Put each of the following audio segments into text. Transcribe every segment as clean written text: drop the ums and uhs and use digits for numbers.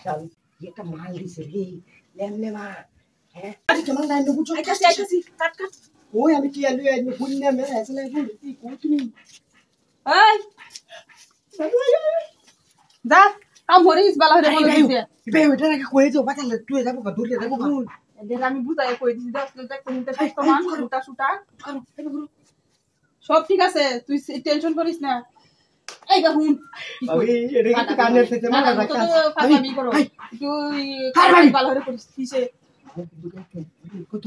শাল এটা মাল দিছে রে লেমলেমা হ্যাঁ আরে কেমন লাইন নেবো চল আইতাছি কাট কাট ওই আমি কি আলু আইনি বুন্না মে আসলে ফুল কি কোটনি এই যা কাম হরিস বালা হরে বলে দিতে বে ওটা নাকি কই যাও বাতালে তুই যাবো কা দূরে যাবো কা এদের আমি বুঝাই কই দিছি দাস তুই দেখ তুমি তো সুস্থ মান সুটা সুটা সব ঠিক আছে তুই টেনশন করিস না এই গা হুন আমি এর কি কানের থেকে মারা রাখা আমি করো তুই বালা হরে করিস কিসে কত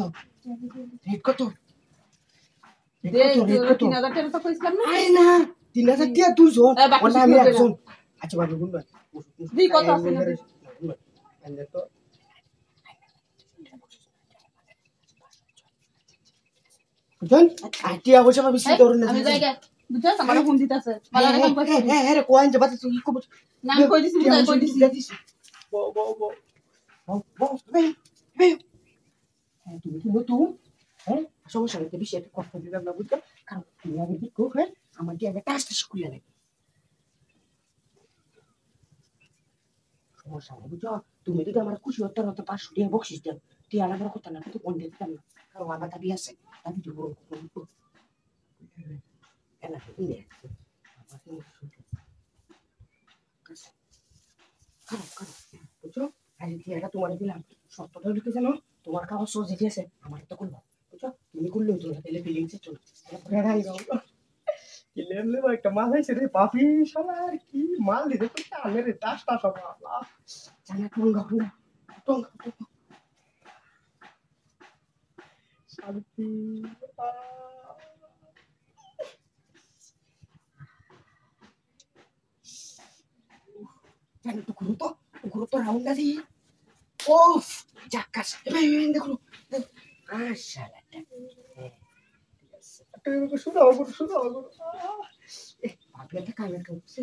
রেট কত দে 3000 টাকা তো কইছিলাম না আরে না 3000 টাকা তুই জোর ওনা আমি একজন আচ্ছা বাবু গুণ দি কত আছে না আন্দে তো বুঝন আইটিয়া বসে ভাবি সি করুন না আমি জায়গা বুঝছ আমার ফোন দিতাছে বালা রে কম কইছিস হ্যাঁ রে কোয়ান যে বাতা তুই কব না আমি কই দিছি বুঝাই কই দিছি বো বে হ্যাঁ তুমি কি নতুন হ্যাঁ সমস্যা নেই বেশি একটা কষ্ট দিলাম না বুঝছো কারণ তুমি আগে দিক কো হ্যাঁ আমার দিয়ে আগে টাস্ট স্কুলে লাগে সমস্যা নেই বুঝছো তুমি যদি আমার খুশি হতে হতে 500 টাকা বকশিস দাও তুই আলাদা কথা না কিন্তু কোন দিতাম না কারণ আমার দাবি আছে আমি দিব এনা ইনে বুঝছো আরে কি এটা তোমার দিলাম সত্যটা লিখে জানো তোমার কাগজ সহজ লিখে আছে আমার তো করবো বুঝছো তুমি করলে তো তাহলে ফিলিংস চলো রাই যাও কি লেমলে ভাই একটা মাল হইছে রে পাপি শালার কি মাল দিতে তো আলে রে টাসটা সব আল্লাহ জানা টঙ্গা শান্তি জানি তো গুরু তো রাউন্ড আছে ওফ জাকাস এই দেখো আশালাটা তো শুনো ভাবি একটা কামের করছে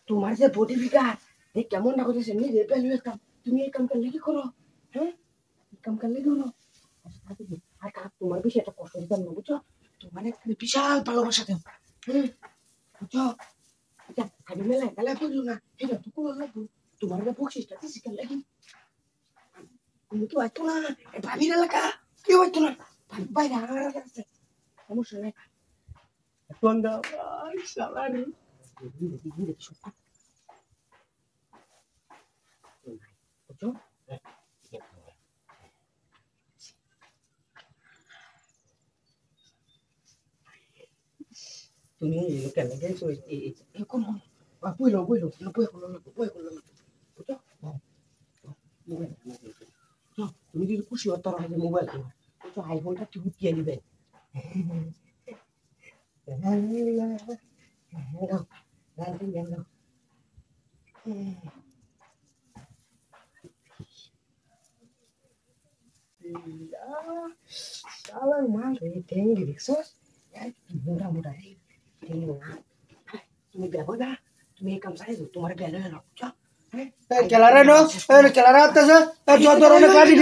তোমার যে বডি ফিগার এই কেমন না করতেছে নি রে পেলু একটা তুমি এই কাম করলে কি করো হ্যাঁ এই কাম করলে কি করো আর তোমার বেশি একটা কষ্ট দিতাম না বুঝছো তোমার একটা বিশাল ভালোবাসা দেব বুঝছো আচ্ছা আমি মেলায় তাহলে বললো না এটা তো কোনো লাগবে তোমার একটা বকশিসটা দিছি কেন লাগি তুমি তো হয়তো না ভাবির এলাকা কেউ হয়তো না ভাবি বাইরে আমার আছে সমস্যা নাই টঙ্গা ভাই শালারি বুঝছো তুমি কেন গেছো এখন বইলো বই করলো বুঝছো মোবাইল তুমি যদি খুশি হতো না যে মোবাইল তো আইফোনটা তুমি কিনে নিবে salah mal tinggi diksos mudah tinggi তুমি দেখো না তুমি এই কাম সাইজ তোমার গেলে না বুঝছো হ্যাঁ কেলারে নো কেলারে আতেছে যত ধরনের গাড়ি